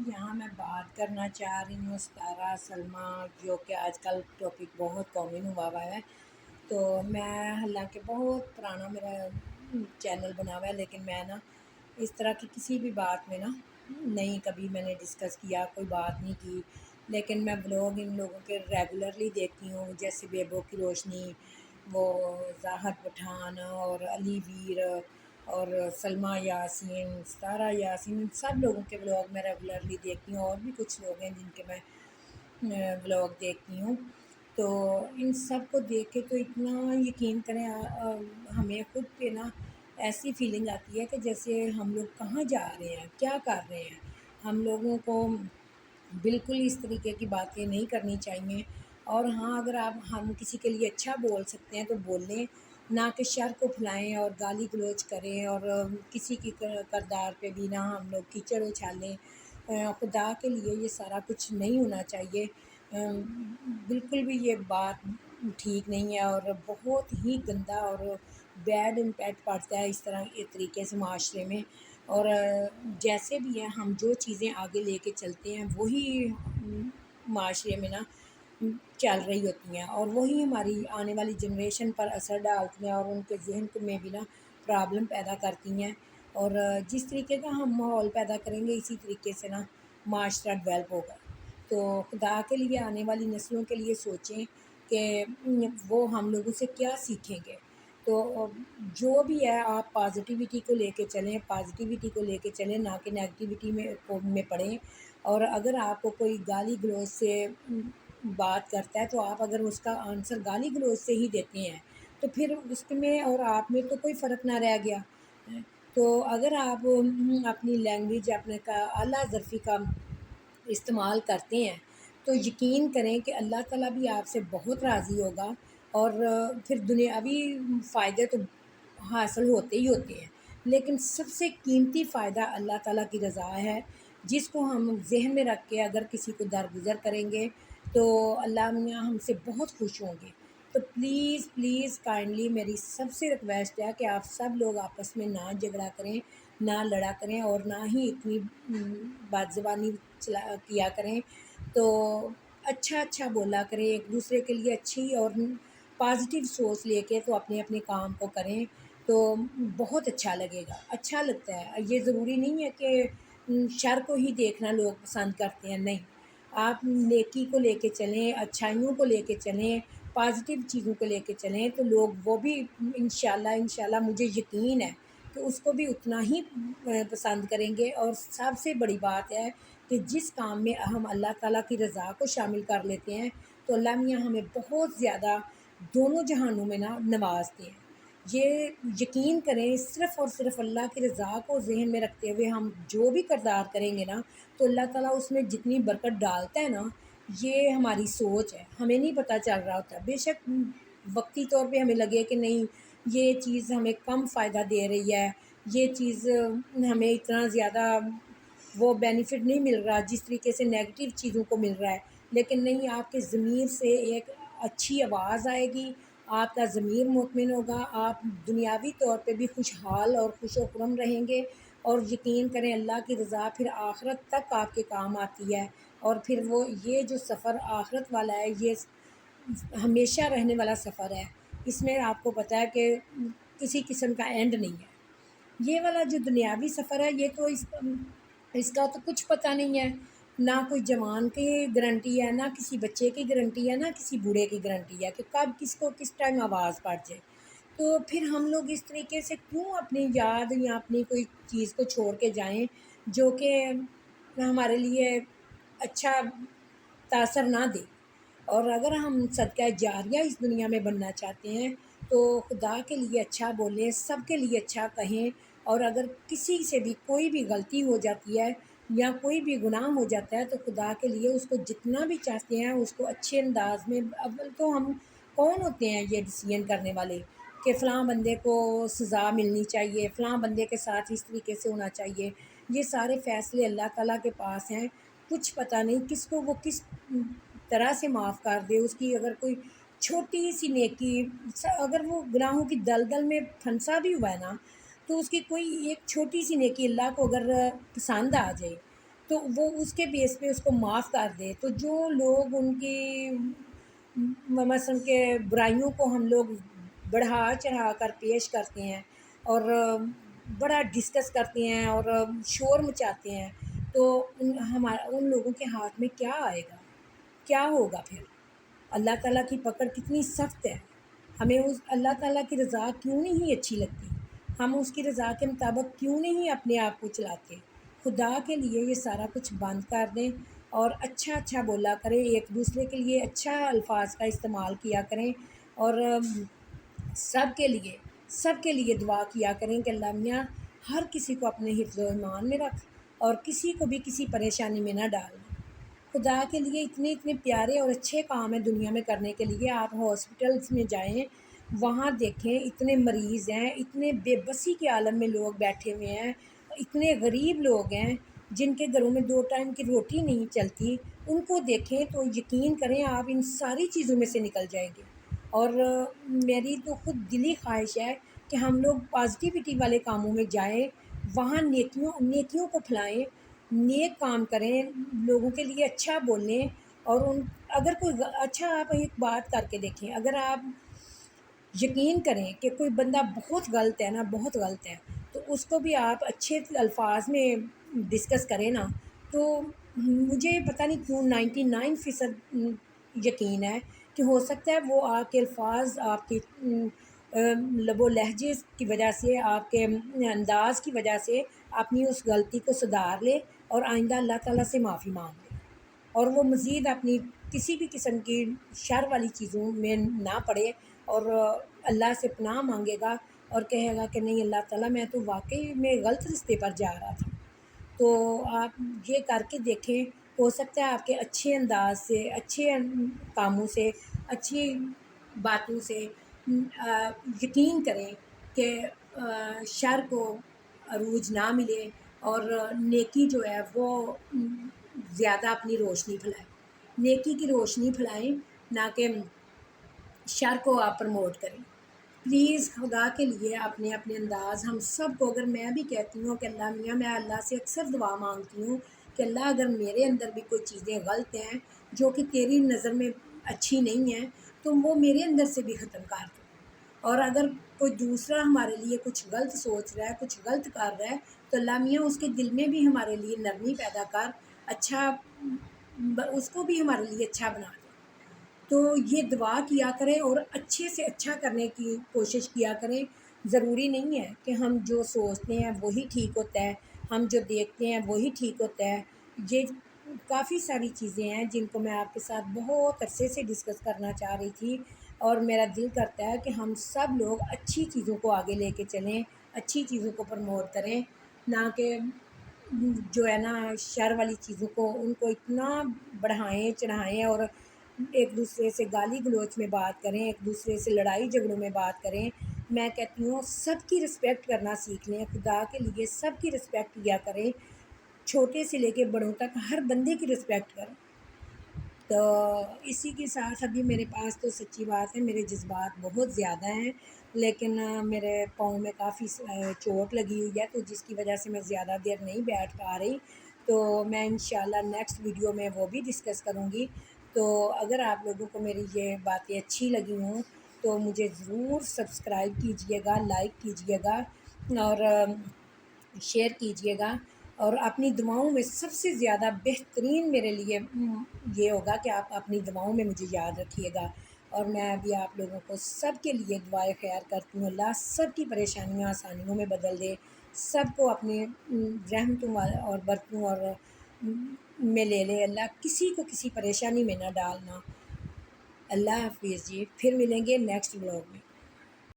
یہاں میں بات کرنا چاہ رہی ہوں ستارہ سلمیٰ، جو کہ آج کل ٹاپک بہت کامن ہوا ہے۔ تو میں حالانکہ بہت پرانا میرا چینل بنا ہوا ہے، لیکن میں نا اس طرح کی کسی بھی بات میں نا نہیں کبھی میں نے ڈسکس کیا، کوئی بات نہیں کی۔ لیکن میں بلاگ ان لوگوں کے ریگولرلی دیکھتی ہوں، جیسے بیبو کی روشنی، وہ زاہد پٹھان اور علی ویر اور سلمیٰ یاسین، ستارہ یاسین، ان سب لوگوں کے بلاگ میں ریگولرلی دیکھتی ہوں، اور بھی کچھ لوگ ہیں جن کے میں بلاگ دیکھتی ہوں۔ تو ان سب کو دیکھ کے تو اتنا یقین کریں، ہمیں خود پہ نا ایسی فیلنگ آتی ہے کہ جیسے ہم لوگ کہاں جا رہے ہیں، کیا کر رہے ہیں۔ ہم لوگوں کو بالکل اس طریقے کی باتیں نہیں کرنی چاہیے، اور ہاں اگر ہم کسی کے لیے اچھا بول سکتے ہیں تو بول لیں، نہ کہ شر کو پھیلائیں اور گالی گلوچ کریں، اور کسی کی کردار پہ بھی نہ ہم لوگ کیچڑ اچھالیں۔ خدا کے لیے یہ سارا کچھ نہیں ہونا چاہیے، بالکل بھی یہ بات ٹھیک نہیں ہے، اور بہت ہی گندا اور بیڈ امپیکٹ پڑتا ہے اس طرح کے طریقے سے معاشرے میں۔ اور جیسے بھی ہیں ہم جو چیزیں آگے لے کے چلتے ہیں وہی معاشرے میں نا چل رہی ہوتی ہیں، اور وہی ہماری آنے والی جنریشن پر اثر ڈالتی ہیں، اور ان کے ذہن میں بھی نا پرابلم پیدا کرتی ہیں۔ اور جس طریقے کا ہم ماحول پیدا کریں گے اسی طریقے سے نا معاشرہ ڈیولپ ہوگا۔ تو خدا کے لیے آنے والی نسلوں کے لیے سوچیں کہ وہ ہم لوگوں سے کیا سیکھیں گے۔ تو جو بھی ہے آپ پازیٹیوٹی کو لے کے چلیں، پازیٹیوٹی کو لے کے چلیں، نہ کہ نیگیٹیوٹی میں پڑیں۔ اور اگر آپ کو کوئی گالی گلوچ سے بات کرتا ہے تو آپ اگر اس کا آنسر گالی گلوچ سے ہی دیتے ہیں تو پھر اس میں اور آپ میں تو کوئی فرق نہ رہ گیا۔ تو اگر آپ اپنی لینگویج اپنے کا اعلیٰ ظرفی کا استعمال کرتے ہیں تو یقین کریں کہ اللہ تعالیٰ بھی آپ سے بہت راضی ہوگا، اور پھر دنیاوی فائدے تو حاصل ہوتے ہی ہوتے ہیں، لیکن سب سے قیمتی فائدہ اللہ تعالیٰ کی رضا ہے، جس کو ہم ذہن میں رکھ کے اگر کسی کو درگزر کریں گے تو اللہ میاں ہم سے بہت خوش ہوں گے۔ تو پلیز پلیز کائنڈلی میری سب سے ریکویسٹ ہے کہ آپ سب لوگ آپس میں نہ جھگڑا کریں، نہ لڑا کریں، اور نہ ہی اتنی بد زبانی کیا کریں۔ تو اچھا بولا کریں ایک دوسرے کے لیے، اچھی اور پازیٹیو سوچ لے کے تو اپنے اپنے کام کو کریں تو بہت اچھا لگے گا، اچھا لگتا ہے۔ یہ ضروری نہیں ہے کہ شر کو ہی دیکھنا لوگ پسند کرتے ہیں، نہیں، آپ نیکی کو لے کے چلیں، اچھائیوں کو لے کے چلیں، پازیٹیو چیزوں کو لے کے چلیں تو لوگ وہ بھی انشاءاللہ مجھے یقین ہے کہ اس کو بھی اتنا ہی پسند کریں گے۔ اور سب سے بڑی بات ہے کہ جس کام میں ہم اللہ تعالیٰ کی رضا کو شامل کر لیتے ہیں تو اللہ میاں ہمیں بہت زیادہ دونوں جہانوں میں نوازتے ہیں۔ یہ یقین کریں، صرف اور صرف اللہ کی رضا کو ذہن میں رکھتے ہوئے ہم جو بھی کردار کریں گے نا تو اللہ تعالیٰ اس میں جتنی برکت ڈالتا ہے نا، یہ ہماری سوچ ہے، ہمیں نہیں پتہ چل رہا ہوتا۔ بے شک وقتی طور پہ ہمیں لگے کہ نہیں یہ چیز ہمیں کم فائدہ دے رہی ہے، یہ چیز ہمیں اتنا زیادہ وہ بینیفٹ نہیں مل رہا جس طریقے سے نیگیٹو چیزوں کو مل رہا ہے، لیکن نہیں، آپ کے ضمیر سے ایک اچھی آواز آئے گی، آپ کا ضمیر مطمئن ہوگا، آپ دنیاوی طور پہ بھی خوشحال اور خوش و خرم رہیں گے۔ اور یقین کریں اللہ کی رضا پھر آخرت تک آپ کے کام آتی ہے، اور پھر وہ یہ جو سفر آخرت والا ہے یہ ہمیشہ رہنے والا سفر ہے، اس میں آپ کو پتہ ہے کہ کسی قسم کا اینڈ نہیں ہے۔ یہ والا جو دنیاوی سفر ہے یہ تو اس کا تو کچھ پتہ نہیں ہے، نہ کوئی جوان کی گارنٹی ہے، نہ کسی بچے کی گارنٹی ہے، نہ کسی بوڑھے کی گارنٹی ہے کہ کب کس کو کس ٹائم آواز پڑ جائے۔ تو پھر ہم لوگ اس طریقے سے کیوں اپنی یاد یا اپنی کوئی چیز کو چھوڑ کے جائیں جو کہ ہمارے لیے اچھا تاثر نہ دے۔ اور اگر ہم صدقہ جاریہ اس دنیا میں بننا چاہتے ہیں تو خدا کے لیے اچھا بولیں، سب کے لیے اچھا کہیں، اور اگر کسی سے بھی کوئی بھی غلطی ہو جاتی ہے یا کوئی بھی گناہ ہو جاتا ہے تو خدا کے لیے اس کو جتنا بھی چاہتے ہیں اس کو اچھے انداز میں، اول تو ہم کون ہوتے ہیں یہ ڈیسیژن کرنے والے کہ فلاں بندے کو سزا ملنی چاہیے، فلاں بندے کے ساتھ اس طریقے سے ہونا چاہیے۔ یہ سارے فیصلے اللہ تعالیٰ کے پاس ہیں، کچھ پتہ نہیں کس کو وہ کس طرح سے معاف کر دے۔ اس کی اگر کوئی چھوٹی سی نیکی، اگر وہ گناہوں کی دلدل میں پھنسا بھی ہوا ہے نا تو اس کی کوئی ایک چھوٹی سی نیکی اللہ کو اگر پسند آ جائے تو وہ اس کے بیس پہ اس کو معاف کر دے. تو جو لوگ ان کی مثلاً کہ برائیوں کو ہم لوگ بڑھا چڑھا کر پیش کرتے ہیں اور بڑا ڈسکس کرتے ہیں اور شور مچاتے ہیں، تو ان لوگوں کے ہاتھ میں کیا آئے گا، کیا ہوگا پھر؟ اللہ تعالیٰ کی پکڑ کتنی سخت ہے. ہمیں اس اللہ تعالیٰ کی رضا کیوں نہیں اچھی لگتی؟ ہم اس کی رضا کے مطابق کیوں نہیں اپنے آپ کو چلاتے؟ خدا کے لیے یہ سارا کچھ بند کر دیں اور اچھا اچھا بولا کریں، ایک دوسرے کے لیے اچھا الفاظ کا استعمال کیا کریں، اور سب کے لیے دعا کیا کریں کہ اللہ میاں ہر کسی کو اپنے حفظ و ایمان میں رکھ اور کسی کو بھی کسی پریشانی میں نہ ڈال. خدا کے لیے اتنے اتنے پیارے اور اچھے کام ہیں دنیا میں کرنے کے لیے. آپ ہاسپٹلس میں جائیں، وہاں دیکھیں اتنے مریض ہیں، اتنے بے بسی کے عالم میں لوگ بیٹھے ہوئے ہیں، اتنے غریب لوگ ہیں جن کے گھروں میں 2 ٹائم کی روٹی نہیں چلتی. ان کو دیکھیں تو یقین کریں آپ ان ساری چیزوں میں سے نکل جائیں گے. اور میری تو خود دلی خواہش ہے کہ ہم لوگ پازیٹیوٹی والے کاموں میں جائیں، وہاں نیکیوں کو پھیلائیں، نیک کام کریں، لوگوں کے لیے اچھا بولیں. اور اگر کوئی اچھا، آپ ایک بات کر کے دیکھیں، اگر آپ یقین کریں کہ کوئی بندہ بہت غلط ہے نا، بہت غلط ہے، تو اس کو بھی آپ اچھے الفاظ میں ڈسکس کریں نا، تو مجھے پتہ نہیں کیوں 99% یقین ہے کہ ہو سکتا ہے وہ آپ کے الفاظ، آپ کے لب و لہجے کی وجہ سے، آپ کے انداز کی وجہ سے اپنی اس غلطی کو سدھار لے اور آئندہ اللہ تعالیٰ سے معافی مانگ لے، اور وہ مزید اپنی کسی بھی قسم کی شر والی چیزوں میں نہ پڑے، اور اللہ سے پناہ مانگے گا اور کہے گا کہ نہیں اللہ تعالیٰ میں تو واقعی میں غلط رستے پر جا رہا تھا. تو آپ یہ کر کے دیکھیں، ہو سکتا ہے آپ کے اچھے انداز سے، اچھے کاموں سے، اچھی باتوں سے یقین کریں کہ شر کو عروج نہ ملے اور نیکی جو ہے وہ زیادہ اپنی روشنی پھیلائے. نیکی کی روشنی پھیلائیں، نہ کہ شر کو آپ پروموٹ کریں. پلیز خدا کے لیے اپنے اپنے انداز ہم سب کو، اگر میں بھی کہتی ہوں کہ اللہ میاں، میں اللہ سے اکثر دعا مانگتی ہوں کہ اللہ اگر میرے اندر بھی کوئی چیزیں غلط ہیں جو کہ تیری نظر میں اچھی نہیں ہیں تو وہ میرے اندر سے بھی ختم کر دو. اور اگر کوئی دوسرا ہمارے لیے کچھ غلط سوچ رہا ہے، کچھ غلط کر رہا ہے، تو اللہ میاں اس کے دل میں بھی ہمارے لیے نرمی پیدا کر، اچھا اس کو بھی ہمارے لیے اچھا بنا دے. تو یہ دعا کیا کریں اور اچھے سے اچھا کرنے کی کوشش کیا کریں. ضروری نہیں ہے کہ ہم جو سوچتے ہیں وہی ٹھیک ہوتا ہے، ہم جو دیکھتے ہیں وہی ٹھیک ہوتا ہے. یہ کافی ساری چیزیں ہیں جن کو میں آپ کے ساتھ بہت عرصے سے ڈسکس کرنا چاہ رہی تھی، اور میرا دل کرتا ہے کہ ہم سب لوگ اچھی چیزوں کو آگے لے کے چلیں، اچھی چیزوں کو پروموٹ کریں، نہ کہ جو ہے نا شر والی چیزوں کو ان کو اتنا بڑھائیں چڑھائیں اور ایک دوسرے سے گالی گلوچ میں بات کریں، ایک دوسرے سے لڑائی جھگڑوں میں بات کریں. میں کہتی ہوں سب کی رسپیکٹ کرنا سیکھ لیں. خدا کے لیے سب کی رسپیکٹ کیا کریں، چھوٹے سے لے کے بڑوں تک ہر بندے کی رسپیکٹ کریں. تو اسی کے ساتھ ابھی میرے پاس تو سچی بات ہے میرے جذبات بہت زیادہ ہیں، لیکن میرے پاؤں میں کافی چوٹ لگی ہوئی ہے، تو جس کی وجہ سے میں زیادہ دیر نہیں بیٹھ پا رہی. تو میں انشاءاللہ نیکسٹ ویڈیو میں وہ بھی ڈسکس کروں گی. تو اگر آپ لوگوں کو میری یہ باتیں اچھی لگی ہوں تو مجھے ضرور سبسکرائب کیجئے گا، لائک کیجئے گا اور شیئر کیجئے گا. اور اپنی دعاؤں میں سب سے زیادہ بہترین میرے لیے یہ ہوگا کہ آپ اپنی دعاؤں میں مجھے یاد رکھیے گا. اور میں ابھی آپ لوگوں کو سب کے لیے دعائیں خیر کرتی ہوں. اللہ سب کی پریشانیوں آسانیوں میں بدل دے، سب کو اپنے رحمتوں اور برکتوں اور میں لے لے. اللہ کسی کو کسی پریشانی میں نہ ڈالنا. اللہ حافظ جی، پھر ملیں گے نیکسٹ ولاگ میں.